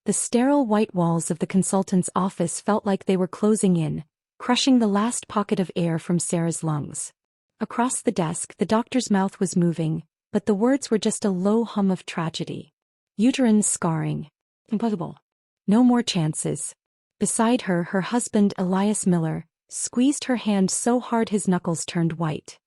The sterile white walls of the consultant's office felt like they were closing in, crushing the last pocket of air from Sarah's lungs. Across the desk, the doctor's mouth was moving, but the words were just a low hum of tragedy. Uterine scarring. Impossible. No more chances. Beside her, her husband, Elias Miller, squeezed her hand so hard his knuckles turned white.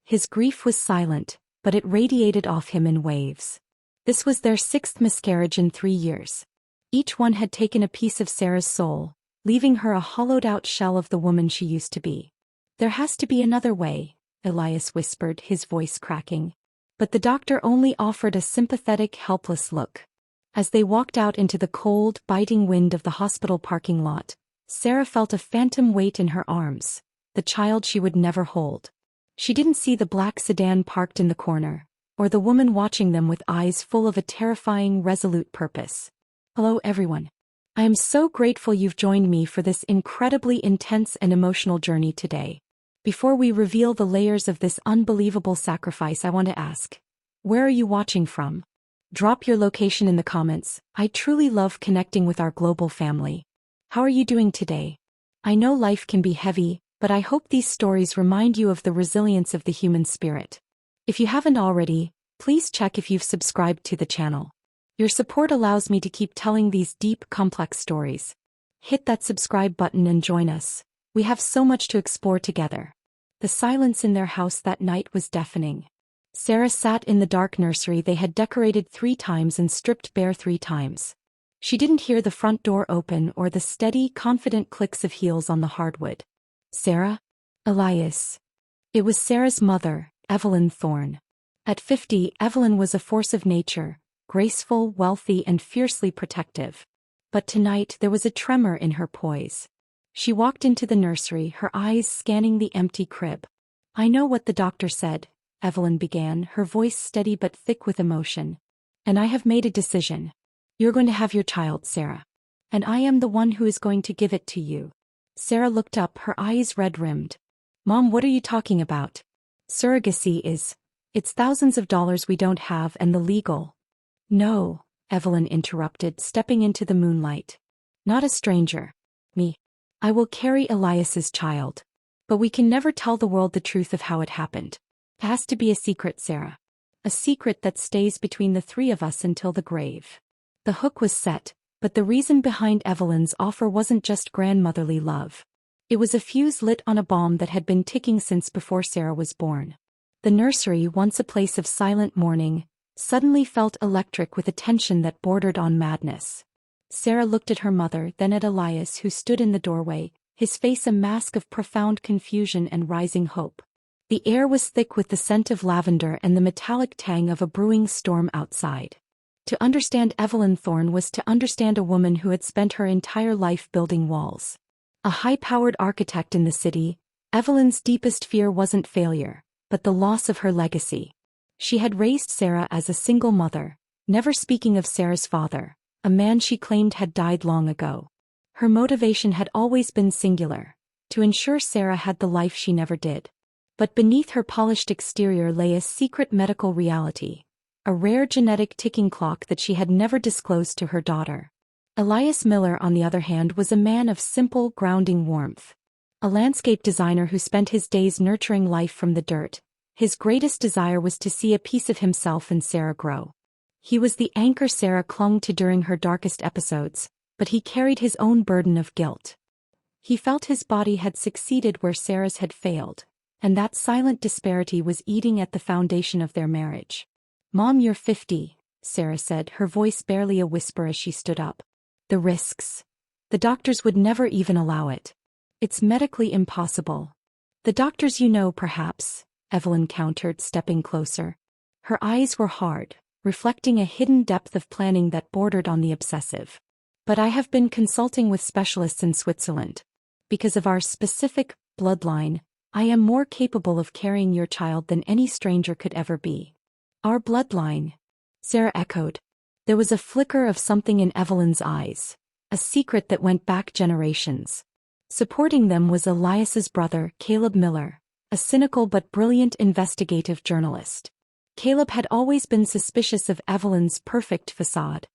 His grief was silent, but it radiated off him in waves. This was their 6th miscarriage in 3 years. Each one had taken a piece of Sarah's soul, leaving her a hollowed-out shell of the woman she used to be. "There has to be another way," Elias whispered, his voice cracking. But the doctor only offered a sympathetic, helpless look. As they walked out into the cold, biting wind of the hospital parking lot, Sarah felt a phantom weight in her arms, the child she would never hold. She didn't see the black sedan parked in the corner, or the woman watching them with eyes full of a terrifying, resolute purpose. "Hello everyone. I am so grateful you've joined me for this incredibly intense and emotional journey today. Before we reveal the layers of this unbelievable sacrifice, I want to ask, where are you watching from? Drop your location in the comments. I truly love connecting with our global family. How are you doing today? I know life can be heavy, but I hope these stories remind you of the resilience of the human spirit. If you haven't already, please check if you've subscribed to the channel. Your support allows me to keep telling these deep, complex stories. Hit that subscribe button and join us. We have so much to explore together. The silence in their house that night was deafening. Sarah sat in the dark nursery they had decorated 3 times and stripped bare 3 times. She didn't hear the front door open or the steady, confident clicks of heels on the hardwood. Sarah? Elias. It was Sarah's mother, Evelyn Thorne. At 50, Evelyn was a force of nature, graceful, wealthy, and fiercely protective. But tonight there was a tremor in her poise. She walked into the nursery, her eyes scanning the empty crib. "I know what the doctor said," Evelyn began, her voice steady but thick with emotion. "And I have made a decision. You're going to have your child, Sarah. And I am the one who is going to give it to you." Sarah looked up, her eyes red-rimmed. "Mom, what are you talking about? Surrogacy it's thousands of dollars we don't have and the legal—" "No," Evelyn interrupted, stepping into the moonlight. "Not a stranger. Me. I will carry Elias's child. But we can never tell the world the truth of how it happened. It has to be a secret, Sarah. A secret that stays between the 3 of us until the grave." The hook was set, but the reason behind Evelyn's offer wasn't just grandmotherly love. It was a fuse lit on a bomb that had been ticking since before Sarah was born. The nursery, once a place of silent mourning, suddenly felt electric with a tension that bordered on madness. Sarah looked at her mother, then at Elias, who stood in the doorway, his face a mask of profound confusion and rising hope. The air was thick with the scent of lavender and the metallic tang of a brewing storm outside. To understand Evelyn Thorne was to understand a woman who had spent her entire life building walls. A high-powered architect in the city, Evelyn's deepest fear wasn't failure, but the loss of her legacy. She had raised Sarah as a single mother, never speaking of Sarah's father, a man she claimed had died long ago. Her motivation had always been singular, to ensure Sarah had the life she never did. But beneath her polished exterior lay a secret medical reality, a rare genetic ticking clock that she had never disclosed to her daughter. Elias Miller, on the other hand, was a man of simple, grounding warmth. A landscape designer who spent his days nurturing life from the dirt. His greatest desire was to see a piece of himself in Sarah grow. He was the anchor Sarah clung to during her darkest episodes, but he carried his own burden of guilt. He felt his body had succeeded where Sarah's had failed, and that silent disparity was eating at the foundation of their marriage. "Mom, you're 50, Sarah said, her voice barely a whisper as she stood up. "The risks. The doctors would never even allow it. It's medically impossible." "The doctors you know, perhaps," Evelyn countered, stepping closer. Her eyes were hard, reflecting a hidden depth of planning that bordered on the obsessive. "But I have been consulting with specialists in Switzerland. Because of our specific bloodline, I am more capable of carrying your child than any stranger could ever be." "Our bloodline?" Sarah echoed. There was a flicker of something in Evelyn's eyes, a secret that went back generations. Supporting them was Elias's brother, Caleb Miller, a cynical but brilliant investigative journalist. Caleb had always been suspicious of Evelyn's perfect facade.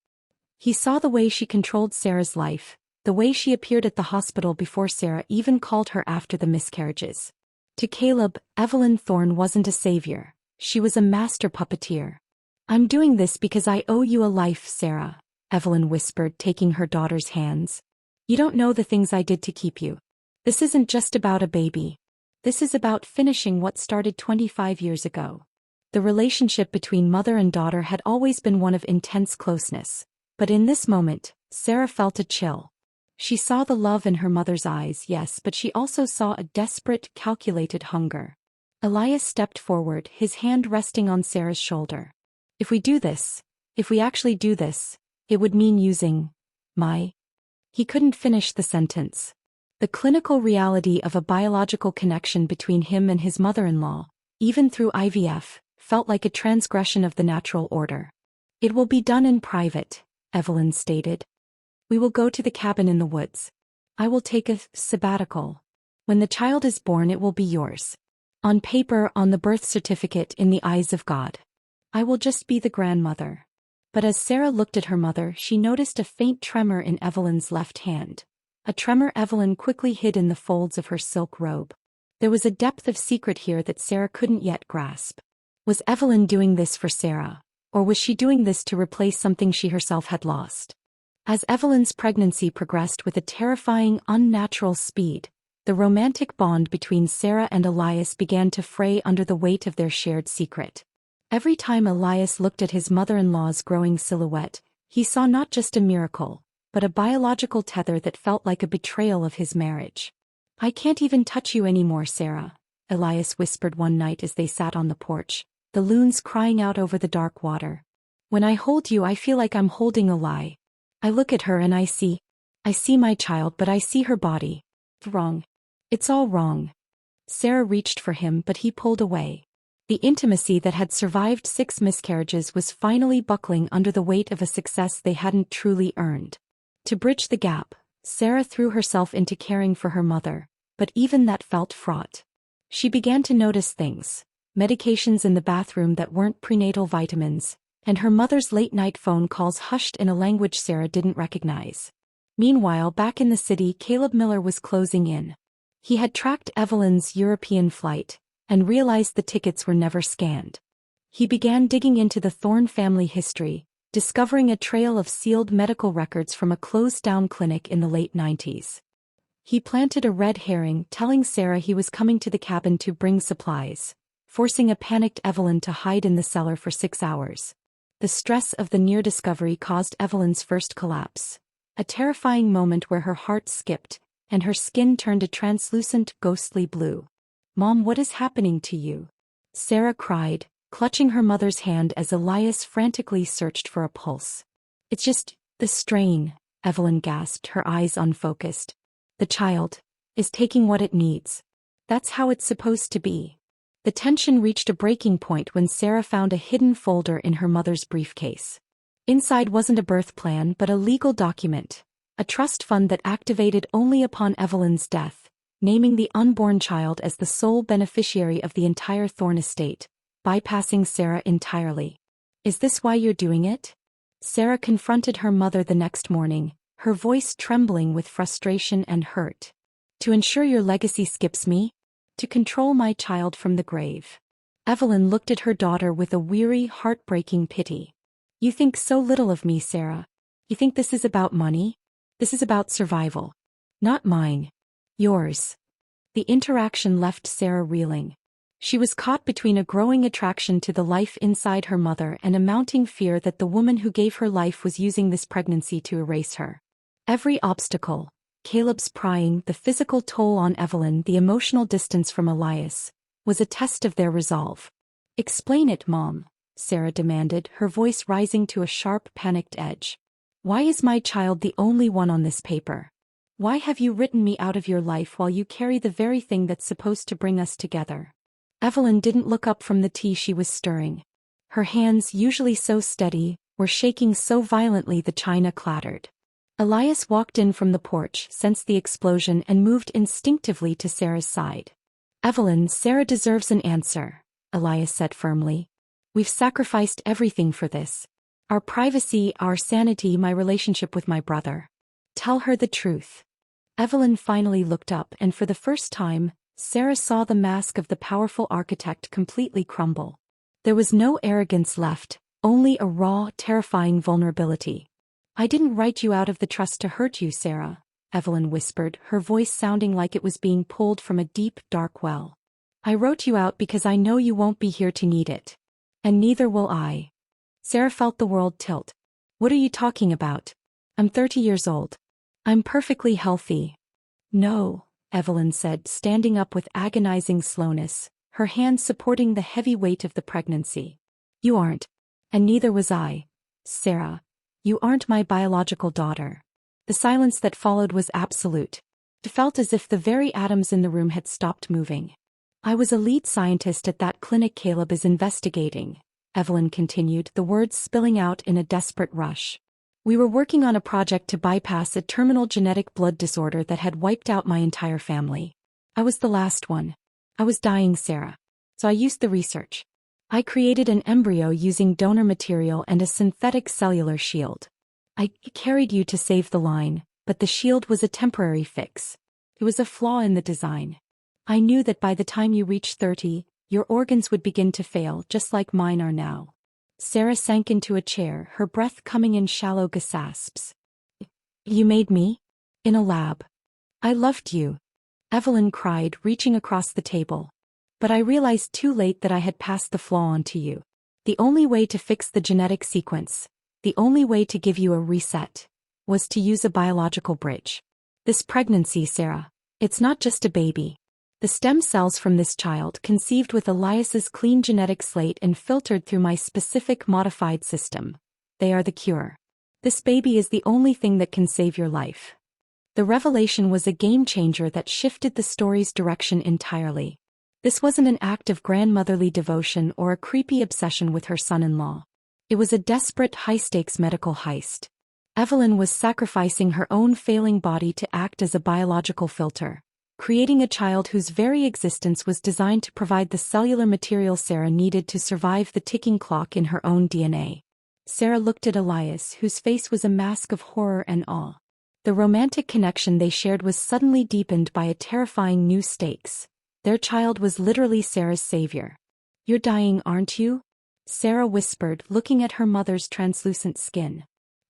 He saw the way she controlled Sarah's life, the way she appeared at the hospital before Sarah even called her after the miscarriages. To Caleb, Evelyn Thorne wasn't a savior. She was a master puppeteer. "I'm doing this because I owe you a life, Sarah," Evelyn whispered, taking her daughter's hands. "You don't know the things I did to keep you. This isn't just about a baby. This is about finishing what started 25 years ago." The relationship between mother and daughter had always been one of intense closeness, but in this moment, Sarah felt a chill. She saw the love in her mother's eyes, yes, but she also saw a desperate, calculated hunger. Elias stepped forward, his hand resting on Sarah's shoulder. If we actually do this, it would mean using my..." He couldn't finish the sentence. The clinical reality of a biological connection between him and his mother-in-law, even through IVF, felt like a transgression of the natural order. "It will be done in private," Evelyn stated. "We will go to the cabin in the woods. I will take a sabbatical. When the child is born, it will be yours. On paper, on the birth certificate, in the eyes of God. I will just be the grandmother." But as Sarah looked at her mother, she noticed a faint tremor in Evelyn's left hand. A tremor Evelyn quickly hid in the folds of her silk robe. There was a depth of secret here that Sarah couldn't yet grasp. Was Evelyn doing this for Sarah, or was she doing this to replace something she herself had lost? As Evelyn's pregnancy progressed with a terrifying, unnatural speed, the romantic bond between Sarah and Elias began to fray under the weight of their shared secret. Every time Elias looked at his mother-in-law's growing silhouette, he saw not just a miracle, but a biological tether that felt like a betrayal of his marriage. "I can't even touch you anymore, Sarah," Elias whispered one night as they sat on the porch, the loons crying out over the dark water. "When I hold you, I feel like I'm holding a lie. I look at her and I see my child, but I see her body. Wrong. It's all wrong." Sarah reached for him, but he pulled away. The intimacy that had survived 6 miscarriages was finally buckling under the weight of a success they hadn't truly earned. To bridge the gap, Sarah threw herself into caring for her mother, but even that felt fraught. She began to notice things: medications in the bathroom that weren't prenatal vitamins, and her mother's late-night phone calls hushed in a language Sarah didn't recognize. Meanwhile, back in the city, Caleb Miller was closing in. He had tracked Evelyn's European flight, and realized the tickets were never scanned. He began digging into the Thorne family history, discovering a trail of sealed medical records from a closed-down clinic in the late 90s. He planted a red herring, telling Sarah he was coming to the cabin to bring supplies, forcing a panicked Evelyn to hide in the cellar for 6 hours. The stress of the near discovery caused Evelyn's first collapse, a terrifying moment where her heart skipped, and her skin turned a translucent, ghostly blue. "Mom, what is happening to you?" Sarah cried, clutching her mother's hand as Elias frantically searched for a pulse. "It's just the strain," Evelyn gasped, her eyes unfocused. "The child is taking what it needs. That's how it's supposed to be." The tension reached a breaking point when Sarah found a hidden folder in her mother's briefcase. Inside wasn't a birth plan but a legal document, a trust fund that activated only upon Evelyn's death, naming the unborn child as the sole beneficiary of the entire Thorne estate, bypassing Sarah entirely. "Is this why you're doing it?" Sarah confronted her mother the next morning, her voice trembling with frustration and hurt. "To ensure your legacy skips me? To control my child from the grave." Evelyn looked at her daughter with a weary, heartbreaking pity. "You think so little of me, Sarah. You think this is about money? This is about survival. Not mine. Yours." The interaction left Sarah reeling. She was caught between a growing attraction to the life inside her mother and a mounting fear that the woman who gave her life was using this pregnancy to erase her. Every obstacle, Caleb's prying, the physical toll on Evelyn, the emotional distance from Elias, was a test of their resolve. "Explain it, Mom," Sarah demanded, her voice rising to a sharp, panicked edge. "Why is my child the only one on this paper? Why have you written me out of your life while you carry the very thing that's supposed to bring us together?" Evelyn didn't look up from the tea she was stirring. Her hands, usually so steady, were shaking so violently the china clattered. Elias walked in from the porch, sensed the explosion, and moved instinctively to Sarah's side. "Evelyn, Sarah deserves an answer," Elias said firmly. "We've sacrificed everything for this. Our privacy, our sanity, my relationship with my brother. Tell her the truth. Evelyn finally looked up, and for the first time, Sarah saw the mask of the powerful architect completely crumble. There was no arrogance left, only a raw, terrifying vulnerability. I didn't write you out of the trust to hurt you, Sarah, Evelyn whispered, her voice sounding like it was being pulled from a deep, dark well. I wrote you out because I know you won't be here to need it. And neither will I. Sarah felt the world tilt. What are you talking about? I'm 30 years old. I'm perfectly healthy. No, Evelyn said, standing up with agonizing slowness, her hands supporting the heavy weight of the pregnancy. You aren't. And neither was I. Sarah. You aren't my biological daughter. The silence that followed was absolute. It felt as if the very atoms in the room had stopped moving. I was a lead scientist at that clinic Caleb is investigating, Evelyn continued, the words spilling out in a desperate rush. We were working on a project to bypass a terminal genetic blood disorder that had wiped out my entire family. I was the last one. I was dying, Sarah. So I used the research. I created an embryo using donor material and a synthetic cellular shield. I carried you to save the line, but the shield was a temporary fix. It was a flaw in the design. I knew that by the time you reached 30, your organs would begin to fail just like mine are now. Sarah sank into a chair, her breath coming in shallow gasps. You made me? In a lab. I loved you. Evelyn cried, reaching across the table. But I realized too late that I had passed the flaw on to you. The only way to fix the genetic sequence, the only way to give you a reset, was to use a biological bridge. This pregnancy, Sarah, it's not just a baby. The stem cells from this child, conceived with Elias's clean genetic slate and filtered through my specific modified system, they are the cure. This baby is the only thing that can save your life. The revelation was a game changer that shifted the story's direction entirely. This wasn't an act of grandmotherly devotion or a creepy obsession with her son-in-law. It was a desperate, high-stakes medical heist. Evelyn was sacrificing her own failing body to act as a biological filter, creating a child whose very existence was designed to provide the cellular material Sarah needed to survive the ticking clock in her own DNA. Sarah looked at Elias, whose face was a mask of horror and awe. The romantic connection they shared was suddenly deepened by a terrifying new stakes. Their child was literally Sarah's savior. You're dying, aren't you? Sarah whispered, looking at her mother's translucent skin.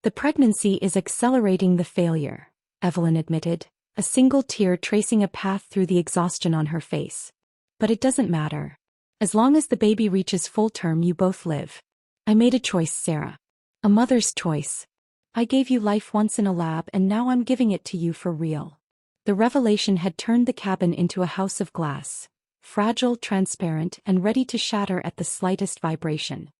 The pregnancy is accelerating the failure, Evelyn admitted, a single tear tracing a path through the exhaustion on her face. But it doesn't matter. As long as the baby reaches full term, you both live. I made a choice, Sarah. A mother's choice. I gave you life once in a lab, and now I'm giving it to you for real. The revelation had turned the cabin into a house of glass, fragile, transparent, and ready to shatter at the slightest vibration.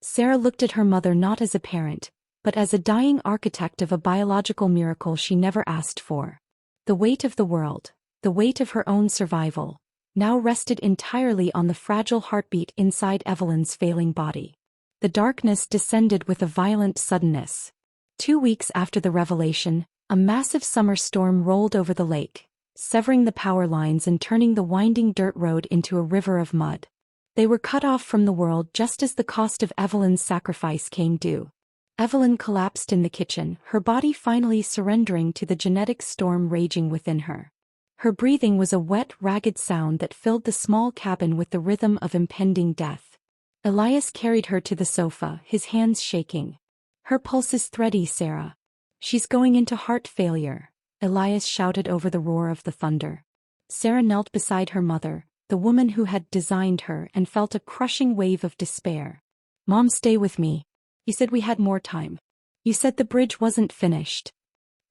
Sarah looked at her mother not as a parent, but as a dying architect of a biological miracle she never asked for. The weight of the world, the weight of her own survival, now rested entirely on the fragile heartbeat inside Evelyn's failing body. The darkness descended with a violent suddenness. 2 weeks after the revelation, a massive summer storm rolled over the lake, severing the power lines and turning the winding dirt road into a river of mud. They were cut off from the world just as the cost of Evelyn's sacrifice came due. Evelyn collapsed in the kitchen, her body finally surrendering to the genetic storm raging within her. Her breathing was a wet, ragged sound that filled the small cabin with the rhythm of impending death. Elias carried her to the sofa, his hands shaking. Her pulse is thready, Sarah. She's going into heart failure, Elias shouted over the roar of the thunder. Sarah knelt beside her mother, the woman who had designed her, and felt a crushing wave of despair. Mom, stay with me. You said we had more time. You said the bridge wasn't finished.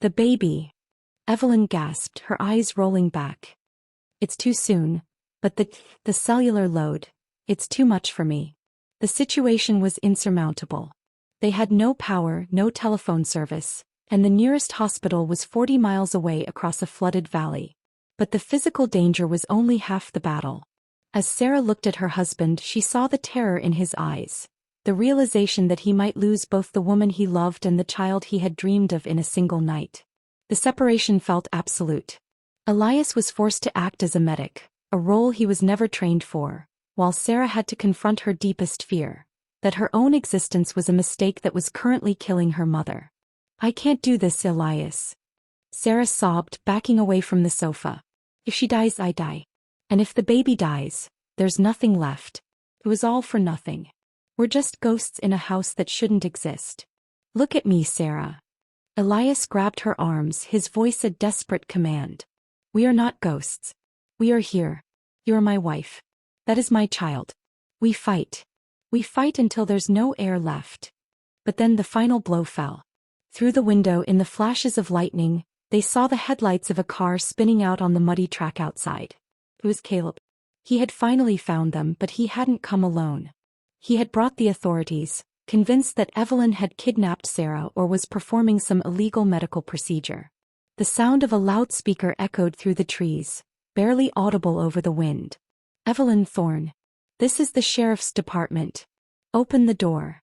The baby. Evelyn gasped, her eyes rolling back. It's too soon, but the cellular load, it's too much for me. The situation was insurmountable. They had no power, no telephone service, and the nearest hospital was 40 miles away across a flooded valley. But the physical danger was only half the battle. As Sarah looked at her husband, she saw the terror in his eyes, the realization that he might lose both the woman he loved and the child he had dreamed of in a single night. The separation felt absolute. Elias was forced to act as a medic, a role he was never trained for, while Sarah had to confront her deepest fear, that her own existence was a mistake that was currently killing her mother. "I can't do this, Elias." Sarah sobbed, backing away from the sofa. "If she dies, I die. And if the baby dies, there's nothing left. It was all for nothing. We're just ghosts in a house that shouldn't exist. Look at me, Sarah." Elias grabbed her arms, his voice a desperate command. "We are not ghosts. We are here. You are my wife. That is my child. We fight. We fight until there's no air left." But then the final blow fell. Through the window, in the flashes of lightning, they saw the headlights of a car spinning out on the muddy track outside. It was Caleb. He had finally found them, but he hadn't come alone. He had brought the authorities, convinced that Evelyn had kidnapped Sarah or was performing some illegal medical procedure. The sound of a loudspeaker echoed through the trees, barely audible over the wind. "Evelyn Thorne. This is the sheriff's department. Open the door."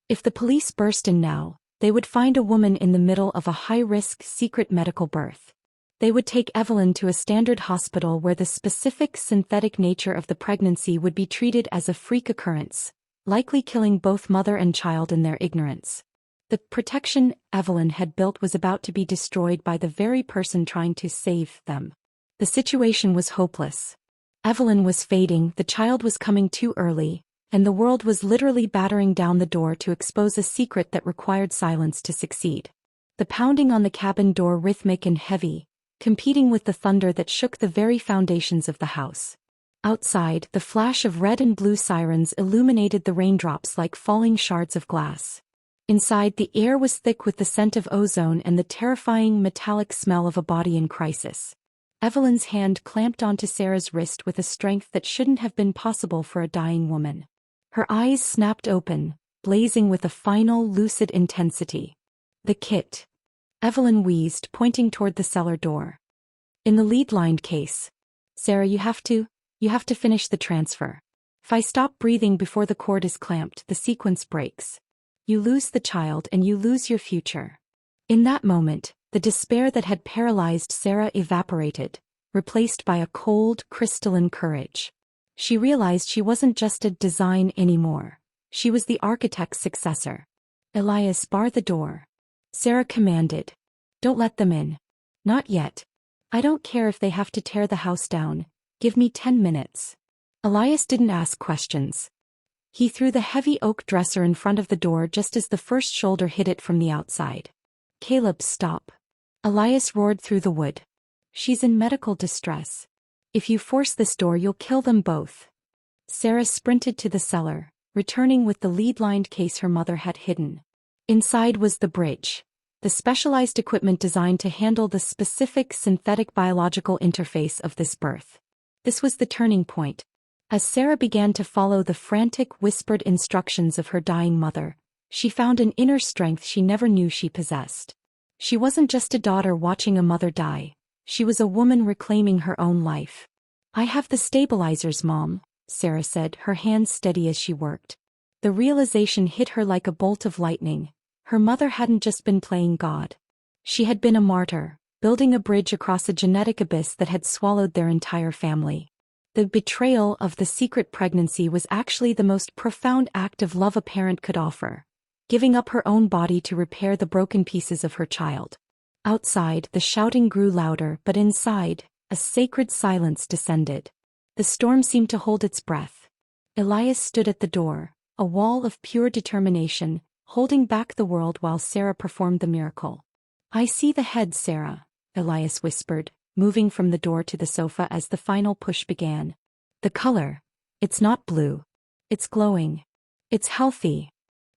If the police burst in now, they would find a woman in the middle of a high-risk secret medical birth. They would take Evelyn to a standard hospital where the specific synthetic nature of the pregnancy would be treated as a freak occurrence, likely killing both mother and child in their ignorance. The protection Evelyn had built was about to be destroyed by the very person trying to save them. The situation was hopeless. Evelyn was fading, the child was coming too early, and the world was literally battering down the door to expose a secret that required silence to succeed. The pounding on the cabin door, rhythmic and heavy, competing with the thunder that shook the very foundations of the house. Outside, the flash of red and blue sirens illuminated the raindrops like falling shards of glass. Inside, the air was thick with the scent of ozone and the terrifying metallic smell of a body in crisis. Evelyn's hand clamped onto Sarah's wrist with a strength that shouldn't have been possible for a dying woman. Her eyes snapped open, blazing with a final, lucid intensity. "The kit." Evelyn wheezed, pointing toward the cellar door. "In the lead-lined case. Sarah, you have to finish the transfer. If I stop breathing before the cord is clamped, the sequence breaks. You lose the child and you lose your future." In that moment, the despair that had paralyzed Sarah evaporated, replaced by a cold, crystalline courage. She realized she wasn't just a design anymore. She was the architect's successor. "Elias, bar the door." Sarah commanded. "Don't let them in. Not yet. I don't care if they have to tear the house down. Give me 10 minutes. Elias didn't ask questions. He threw the heavy oak dresser in front of the door just as the first shoulder hit it from the outside. "Caleb, stop." Elias roared through the wood. "She's in medical distress. If you force this door, you'll kill them both." Sarah sprinted to the cellar, returning with the lead-lined case her mother had hidden. Inside was the bridge, the specialized equipment designed to handle the specific synthetic biological interface of this birth. This was the turning point. As Sarah began to follow the frantic, whispered instructions of her dying mother, she found an inner strength she never knew she possessed. She wasn't just a daughter watching a mother die. She was a woman reclaiming her own life. "I have the stabilizers, Mom," Sarah said, her hands steady as she worked. The realization hit her like a bolt of lightning. Her mother hadn't just been playing God. She had been a martyr, building a bridge across a genetic abyss that had swallowed their entire family. The betrayal of the secret pregnancy was actually the most profound act of love a parent could offer, giving up her own body to repair the broken pieces of her child. Outside, the shouting grew louder, but inside, a sacred silence descended. The storm seemed to hold its breath. Elias stood at the door, a wall of pure determination, holding back the world while Sarah performed the miracle. "I see the head, Sarah," Elias whispered, moving from the door to the sofa as the final push began. "The color. It's not blue. It's glowing. It's healthy."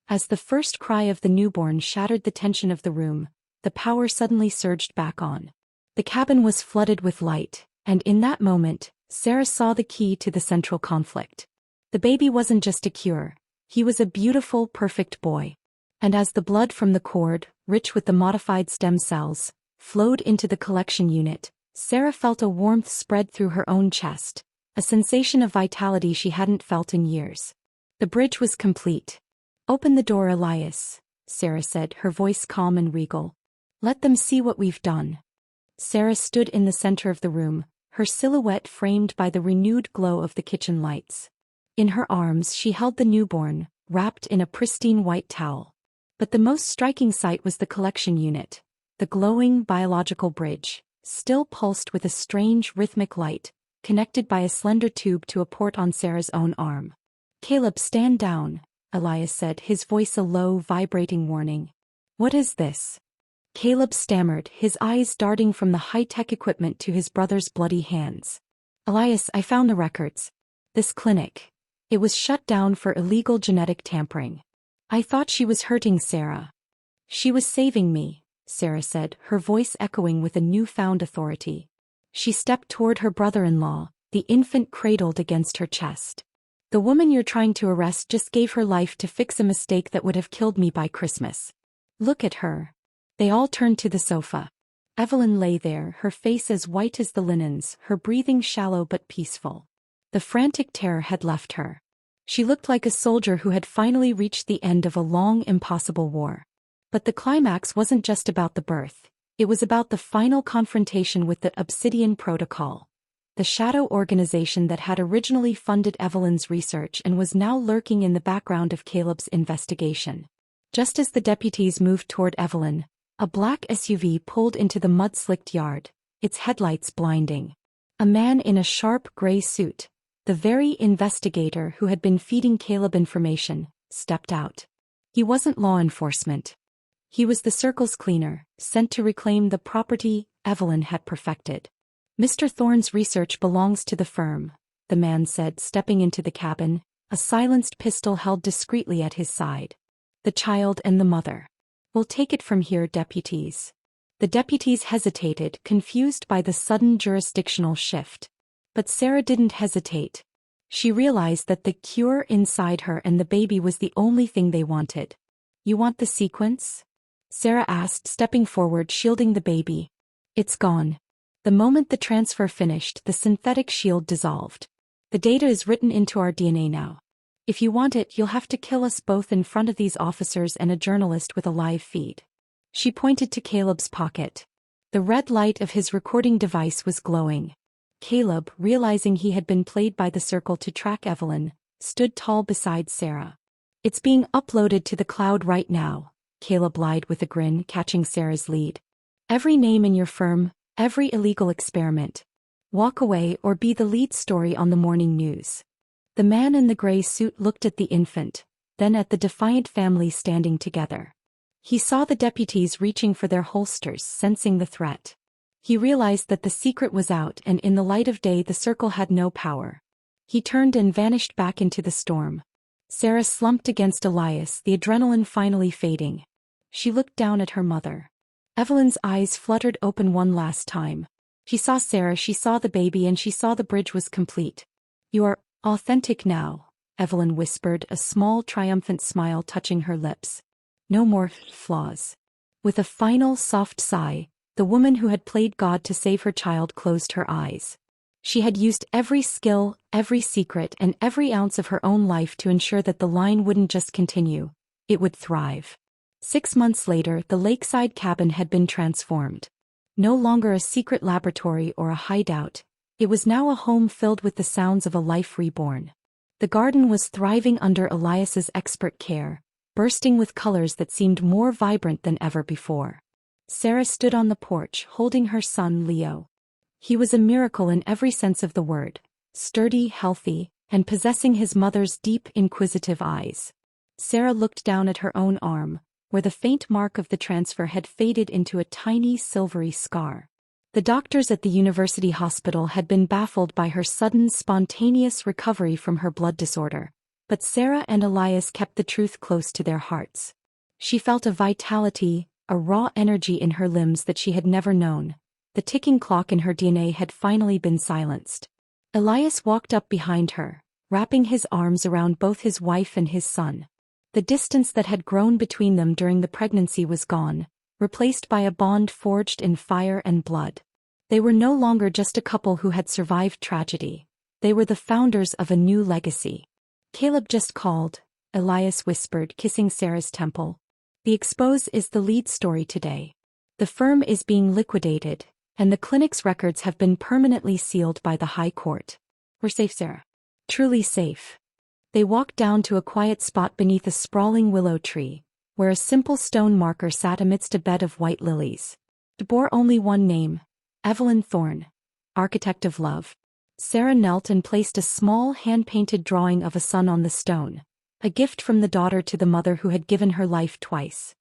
As the first cry of the newborn shattered the tension of the room, the power suddenly surged back on. The cabin was flooded with light, and in that moment, Sarah saw the key to the central conflict. The baby wasn't just a cure. He was a beautiful, perfect boy. And as the blood from the cord, rich with the modified stem cells, flowed into the collection unit, Sarah felt a warmth spread through her own chest, a sensation of vitality she hadn't felt in years. The bridge was complete. "Open the door, Elias," Sarah said, her voice calm and regal. "Let them see what we've done." Sarah stood in the center of the room, her silhouette framed by the renewed glow of the kitchen lights. In her arms she held the newborn, wrapped in a pristine white towel. But the most striking sight was the collection unit. The glowing biological bridge, still pulsed with a strange rhythmic light, connected by a slender tube to a port on Sarah's own arm. "Caleb, stand down," Elias said, his voice a low, vibrating warning. "What is this?" Caleb stammered, his eyes darting from the high-tech equipment to his brother's bloody hands. "Elias, I found the records. This clinic. It was shut down for illegal genetic tampering. I thought she was hurting Sarah." "She was saving me," Sarah said, her voice echoing with a newfound authority. She stepped toward her brother-in-law, the infant cradled against her chest. "The woman you're trying to arrest just gave her life to fix a mistake that would have killed me by Christmas. Look at her." They all turned to the sofa. Evelyn lay there, her face as white as the linens, her breathing shallow but peaceful. The frantic terror had left her. She looked like a soldier who had finally reached the end of a long, impossible war. But the climax wasn't just about the birth. It was about the final confrontation with the Obsidian Protocol, the shadow organization that had originally funded Evelyn's research and was now lurking in the background of Caleb's investigation. Just as the deputies moved toward Evelyn, a black SUV pulled into the mud-slicked yard, its headlights blinding. A man in a sharp gray suit, the very investigator who had been feeding Caleb information, stepped out. He wasn't law enforcement. He was the Circle's cleaner, sent to reclaim the property Evelyn had perfected. "Mr. Thorne's research belongs to the firm," the man said, stepping into the cabin, a silenced pistol held discreetly at his side. "The child and the mother. We'll take it from here, deputies." The deputies hesitated, confused by the sudden jurisdictional shift. But Sarah didn't hesitate. She realized that the cure inside her and the baby was the only thing they wanted. "You want the sequence?" Sarah asked, stepping forward, shielding the baby. "It's gone." The moment the transfer finished, the synthetic shield dissolved. "The data is written into our DNA now. If you want it, you'll have to kill us both in front of these officers and a journalist with a live feed." She pointed to Caleb's pocket. The red light of his recording device was glowing. Caleb, realizing he had been played by the Circle to track Evelyn, stood tall beside Sarah. "It's being uploaded to the cloud right now," Caleb lied with a grin, catching Sarah's lead. "Every name in your firm, every illegal experiment. Walk away or be the lead story on the morning news." The man in the gray suit looked at the infant, then at the defiant family standing together. He saw the deputies reaching for their holsters, sensing the threat. He realized that the secret was out, and in the light of day the Circle had no power. He turned and vanished back into the storm. Sarah slumped against Elias, the adrenaline finally fading. She looked down at her mother. Evelyn's eyes fluttered open one last time. She saw Sarah, she saw the baby, and she saw the bridge was complete. "You are authentic now," Evelyn whispered, a small triumphant smile touching her lips. "No more flaws." With a final soft sigh, the woman who had played God to save her child closed her eyes. She had used every skill, every secret, and every ounce of her own life to ensure that the line wouldn't just continue, it would thrive. 6 months later, the lakeside cabin had been transformed. No longer a secret laboratory or a hideout, it was now a home filled with the sounds of a life reborn. The garden was thriving under Elias's expert care, bursting with colors that seemed more vibrant than ever before. Sarah stood on the porch, holding her son Leo. He was a miracle in every sense of the word, sturdy, healthy, and possessing his mother's deep, inquisitive eyes. Sarah looked down at her own arm, where the faint mark of the transfer had faded into a tiny silvery scar. The doctors at the university hospital had been baffled by her sudden, spontaneous recovery from her blood disorder, but Sarah and Elias kept the truth close to their hearts. She felt a vitality, a raw energy in her limbs that she had never known. The ticking clock in her DNA had finally been silenced. Elias walked up behind her, wrapping his arms around both his wife and his son. The distance that had grown between them during the pregnancy was gone, replaced by a bond forged in fire and blood. They were no longer just a couple who had survived tragedy. They were the founders of a new legacy. "Caleb just called," Elias whispered, kissing Sarah's temple. "The expose is the lead story today. The firm is being liquidated, and the clinic's records have been permanently sealed by the High Court. We're safe, Sarah." "Truly safe." They walked down to a quiet spot beneath a sprawling willow tree, where a simple stone marker sat amidst a bed of white lilies. It bore only one name: Evelyn Thorne, architect of love. Sarah knelt and placed a small hand-painted drawing of a sun on the stone, a gift from the daughter to the mother who had given her life twice.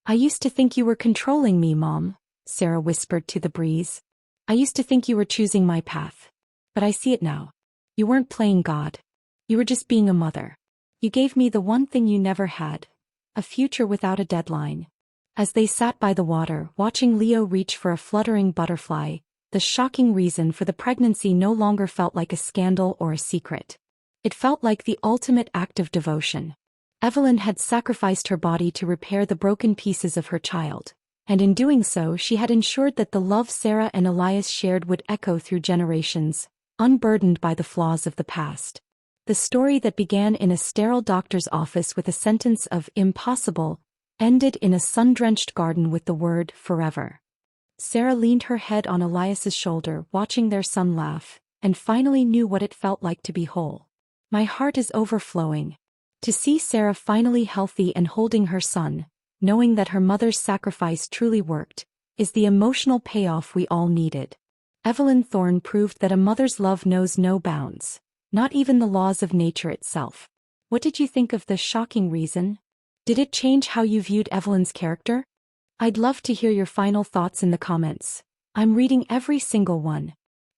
"I used to think you were controlling me, Mom," Sarah whispered to the breeze. "I used to think you were choosing my path. But I see it now. You weren't playing God. You were just being a mother. You gave me the one thing you never had: a future without a deadline." As they sat by the water, watching Leo reach for a fluttering butterfly, the shocking reason for the pregnancy no longer felt like a scandal or a secret. It felt like the ultimate act of devotion. Evelyn had sacrificed her body to repair the broken pieces of her child, and in doing so she had ensured that the love Sarah and Elias shared would echo through generations, unburdened by the flaws of the past. The story that began in a sterile doctor's office with a sentence of "impossible" ended in a sun-drenched garden with the word "forever." Sarah leaned her head on Elias's shoulder, watching their son laugh, and finally knew what it felt like to be whole. "My heart is overflowing." To see Sarah finally healthy and holding her son, knowing that her mother's sacrifice truly worked, is the emotional payoff we all needed. Evelyn Thorne proved that a mother's love knows no bounds, not even the laws of nature itself. What did you think of the shocking reason? Did it change how you viewed Evelyn's character? I'd love to hear your final thoughts in the comments. I'm reading every single one.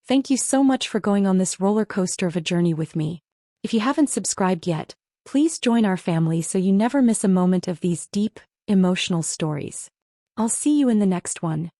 Thank you so much for going on this roller coaster of a journey with me. If you haven't subscribed yet, please join our family so you never miss a moment of these deep, emotional stories. I'll see you in the next one.